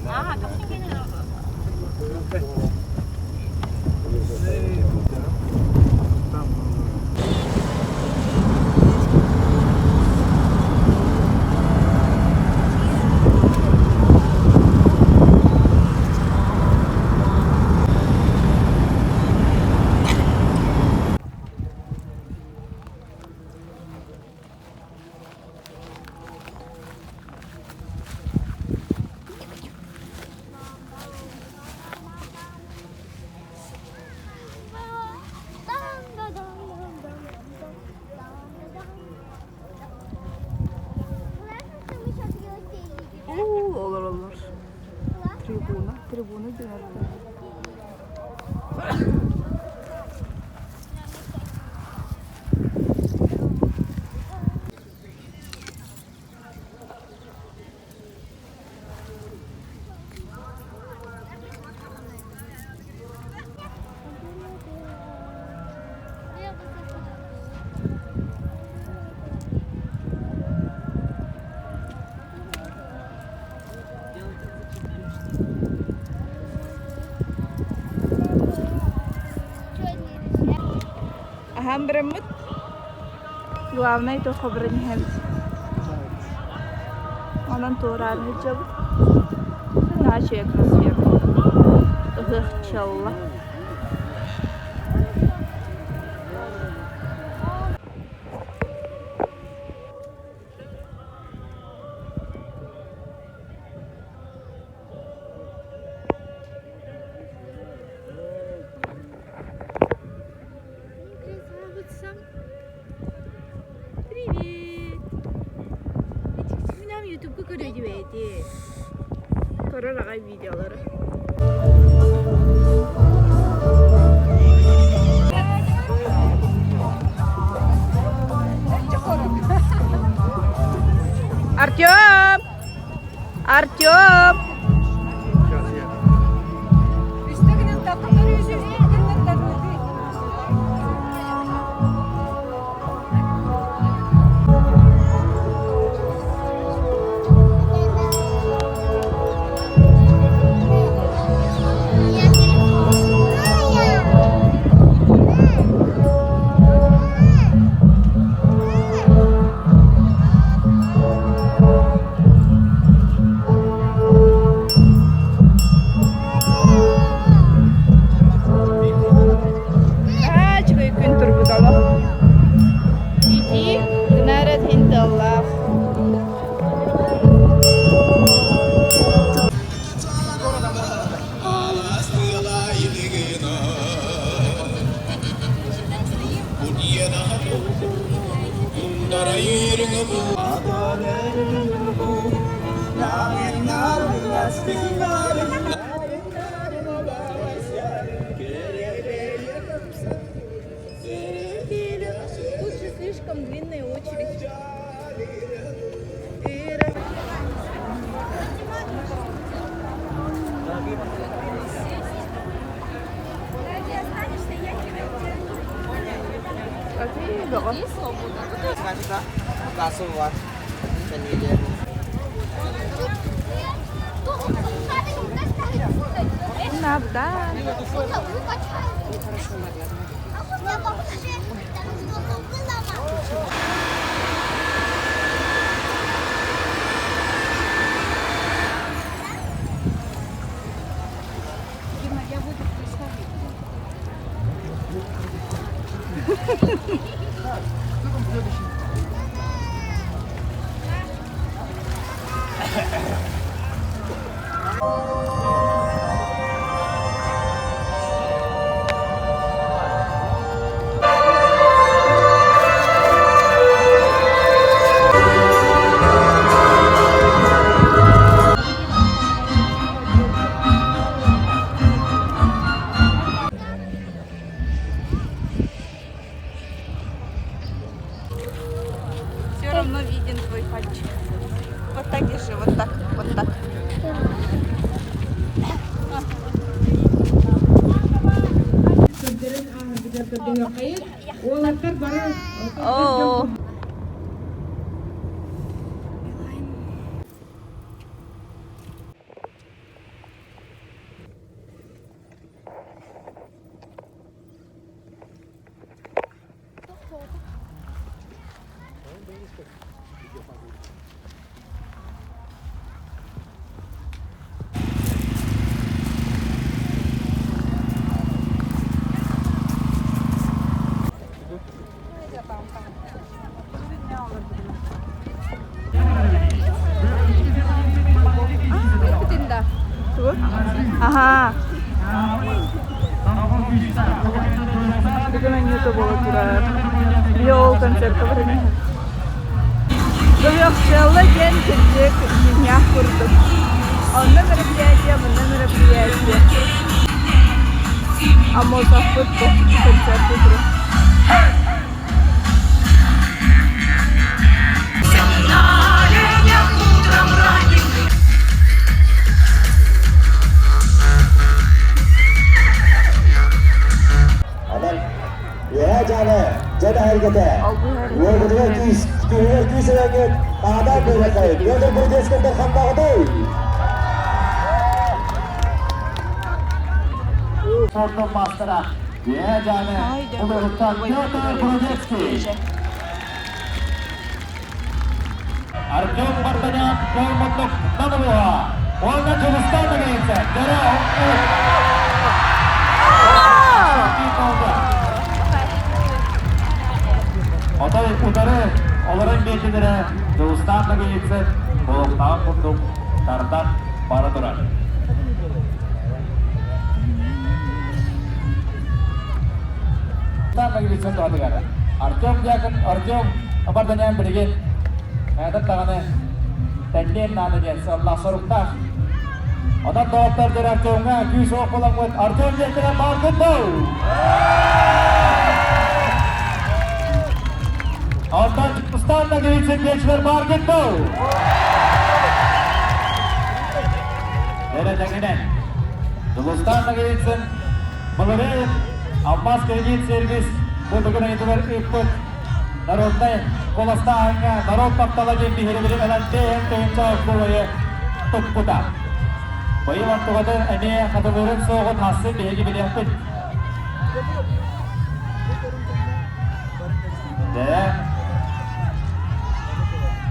아, 아까 핑계는 Olur olur. Tribuna döner. Ага, беремет. Главное это хобрень хелс. Онан туран хиджаб. Наче якраз вірно. Гхчалла. Привет! Нам YouTube'ga көрөйдүбейди. Көрөр видеолары. Артём! Артём! Тут же слишком длинная очередь. Langsung buat sendiri. Nada. Все равно виден твой пальчик. Вот так держи, вот так, вот так. Oh. ikutin dah. Tuh. Aha. Dengan YouTube olacak. Yol konser kemarin. Довёхшелы день кирдек днях курдук. Онда мероприятие, мында мероприятие. А Мозафут концерт утру. Ya jangan, jadi hari kita. Luar biasa kis, luar biasa lagi. Ada berapa? Dia dah berjaya kita khamba tu. Foto master. Ya jangan, udah utang. Dia dah berjaya kita. Arjun bertanya ke Mutluk Nabawa. Warna Julistan lagi saya. Darah. Otoy utarı olarak geçilere Doğustan'la geçse Boğuktan kunduk Tartan para durar. Doğustan'la geçse doğru gara. Arjom pertanyaan berikut. Ada tangannya Tendin namanya Allah sorukta. Ada dokter dari Arjomnya Kisah pulang buat Arjom dia kena market tuh. Oradan Usta'nla geçsin gençler market bu. Nereden giden? Usta'nla geçsin. Bulurin. Abbas kredit servis. Bugün itibar ikut. Narodda kolasta hanga. Narod paktala gibi hiri-hiri elan tehem cawak bulaya. Tukputa. Bayi waktu kata ini kata-kata soğuk hasil diye gibi yapın. Dan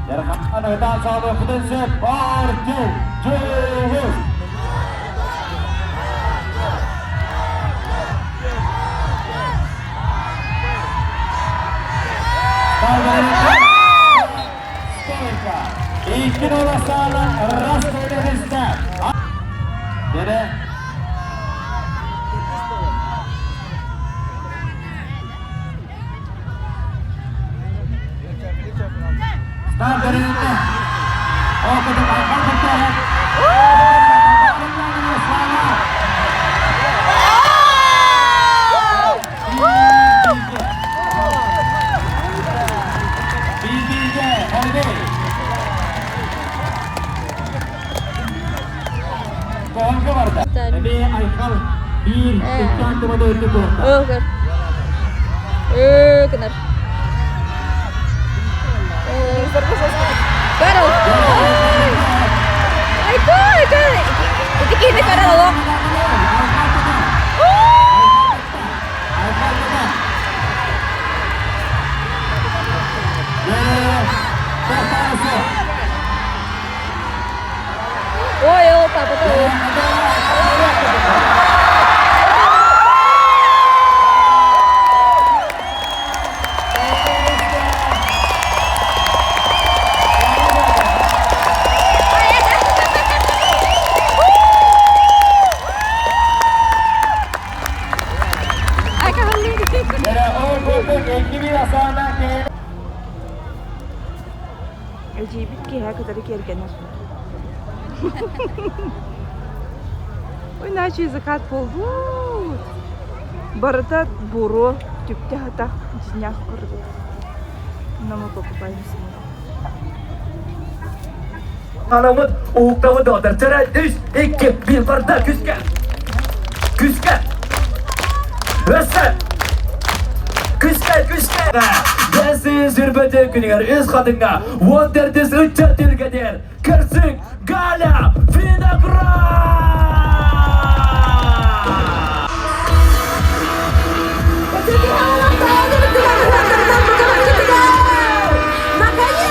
Yarhamkan Wetan Sahabat Potensi Parju Juhus Stoika İkin olasana Raskoy'da Jadi Start dari ini. Oh, kita akan bertahan. BBJ, holiday. Pohon ke warga. Jadi Aikal di ikan kepada itu. Oh, kan. Kenar. Pero, ay, ito kini ka na lalo. Oh, yo, papa to. LGBT की है कदर केयर करना ой наче закат болду барата буро тюпте хата днях көрдүк но мы покупаемся Anamın uğuktamı doğdur. Tere 3, 2, 1 barda küske. Küske. Össe. Küske. Desi zürbeti günüger üz kadınga. Wonderdis üçe tilgedir. Kersik gala finakra. Makanya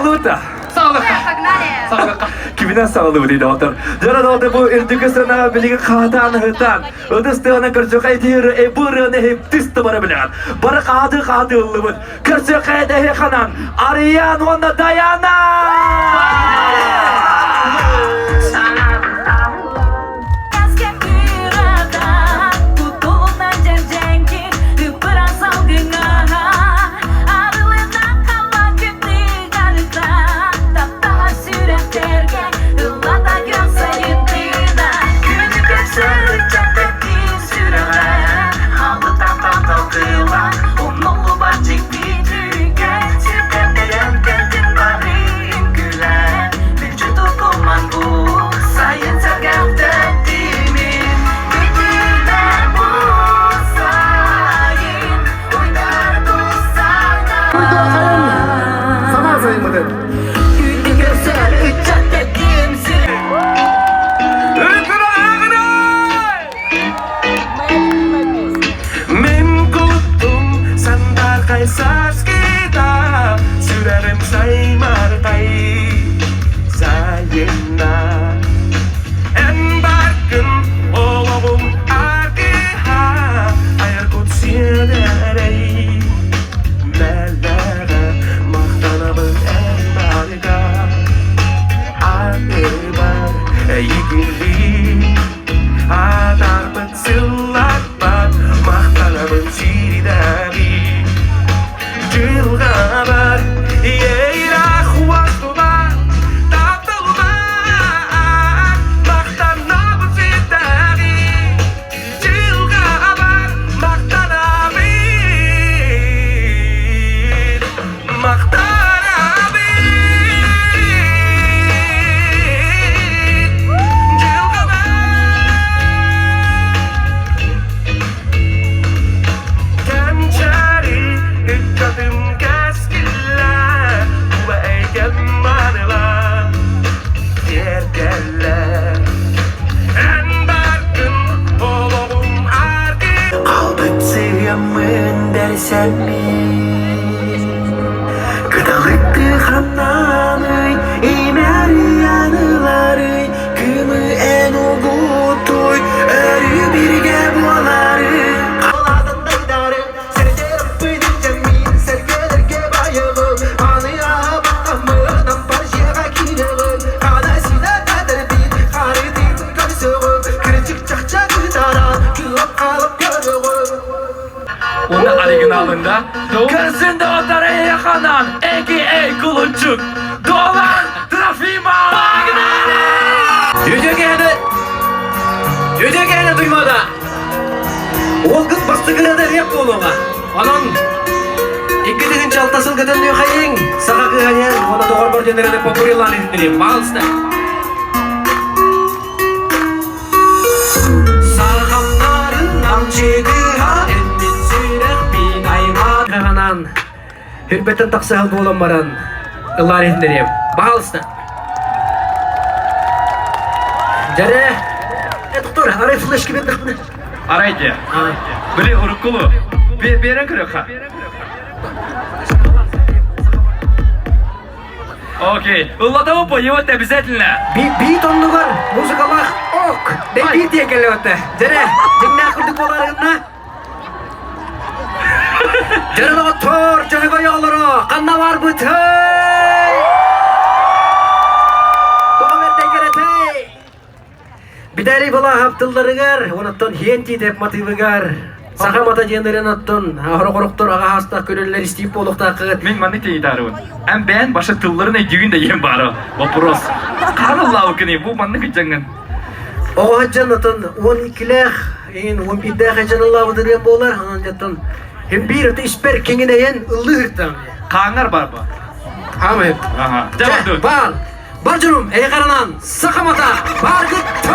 Sağlıkta. Sağlık. Sağlık. Kimden sağlığı dedi otur. Jara da bu irtike sana bilgi qatan hıtan. Ödüstüne kırçık aydır burunu hep tüstü bara bilen. Bara qadı ıllıbın. Kırçık aydı kanan. Arayan ona dayana. Sana sayın mıdır? Min kutum sandal kaisar kita Sürerim saymartai sayena En barkın oğlum argiha Ayar kutsiyaderey Mellere mahtanabın en barga Adebar yigirli Adarpet sillatpat mahtanabın siridari Cilgabar yeirah waktubar Tatılbar mahtanabın siridari Cilgabar mahtanabın Dersen Kıdalıktı hananıy İmer yanıları Kımı en ugutuy Örü birge buaları Ağladın daydarı Seni Rabbinin cemmin Sergelerge bayığı Anıya bakamıdan Parşıya kineği Kadasına kadar bir Haridin karısı Kırıcık çakçakı daran Külüp kalıp görüğü Onun originalında Kırsın da otaraya yakanan A.K.A. Kuluçuk Dolan Trafima Yüce gene duymada. O kız bastıkına rap oğluma. Anan. İki dilin çaltasın kadın diyor hayın. Saka kıhayen. Ona doğru bir jeneralı popülerlan izleyelim. Bağlısta. Sarkamların namçıdı ha. Emmin sürek bin ayman. Kıhanan. Hürmetten taksahal boğulanmaran. Illar izleyelim. Bağlısta. Jare. Doktor, arayı flash gibi ettik. Araydı. Bili urukulu. Bir yere kırık ha. Okey. Ullada mı bu? Yıvı da bize dinle. Bir tonlu var. Muzikalar ok. Bir diye geliyor da. Jare, dinle kırdık olarına. Jare doktor, jare koyuyorlar. Kanna var bu tey. Bidari bala haptılları gar, onatton hiyenti dep motivi gar. Saka mata jenderin attın, horok-horoktor ağa hasta körüller isteyip olukta kıt. Min manı teyi darıvın. Hem ben başa tıllarına düğün de yem baro. Vapros. Karallahu kini bu manı gıcangın. O haccan atın 12'ler, en 11'de haccan Allah'ı dırıyan boğular, hanan jatın. Hem bir öte isper kengine yen ıllı hırtam. Kangar barba. Ama hep. Aha. Cevap dur. Bal, barcunum, karanan, saka mata, bar gıttı.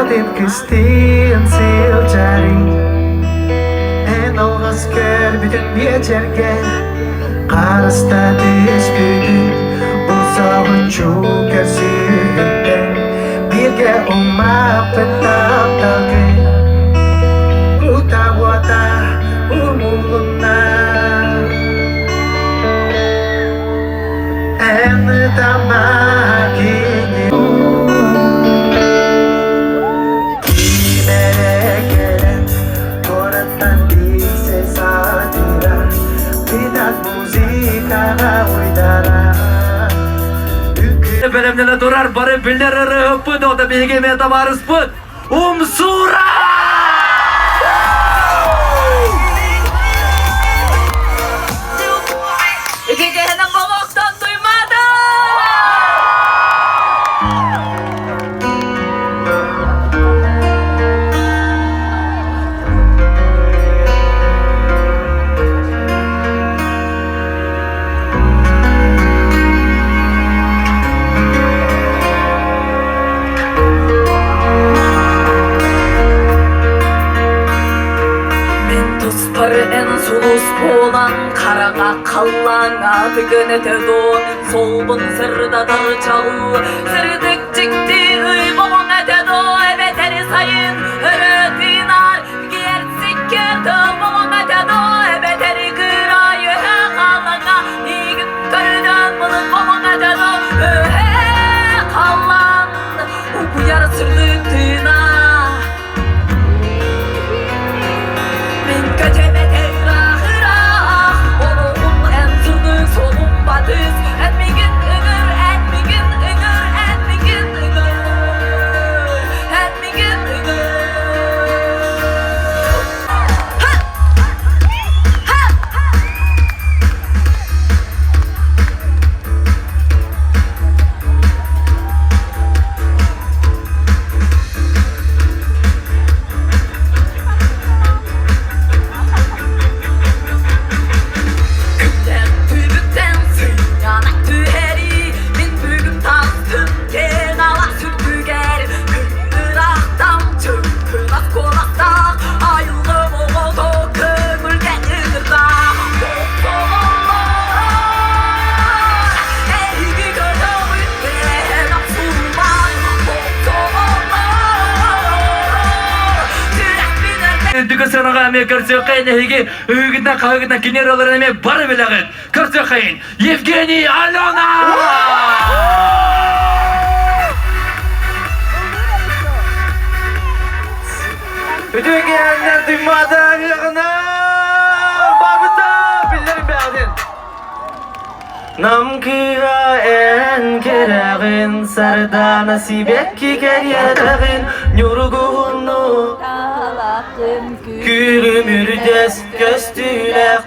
Adin kıstin sil cari En olmaz kör bütün geçerge Karasta dispütü Bu savuncu kersühütte Birge umak petap dalge Uta wata umuluna En tamakini Belemlere durar barı billeri öpün o da bilgi metabarız put Umsura! İki gelen babaktan duymadı. Tuspары en sulus bolan Karaga kallana tügün etedo Solbun sırda darçağı Sırdık çıktı babam etedo Ebeteri sayın hırıtınar Giyer sikirdi babam etedo Ebeteri kırayı kallana İyi gün körden bulun babam etedo Kallan Bu yarı sırdık tına Dükkasına karşı kayın hegi hügünden kavgıdan kinyer olanı me barı bilagın karşı kayın Yevgeni Alona Bütün gelenler duymadan yığına Babıta billerim beğendin Nam kıra en kerağın Sarda nasibek ki geriyedağın Yorguğunu Gülümür des göstüleqin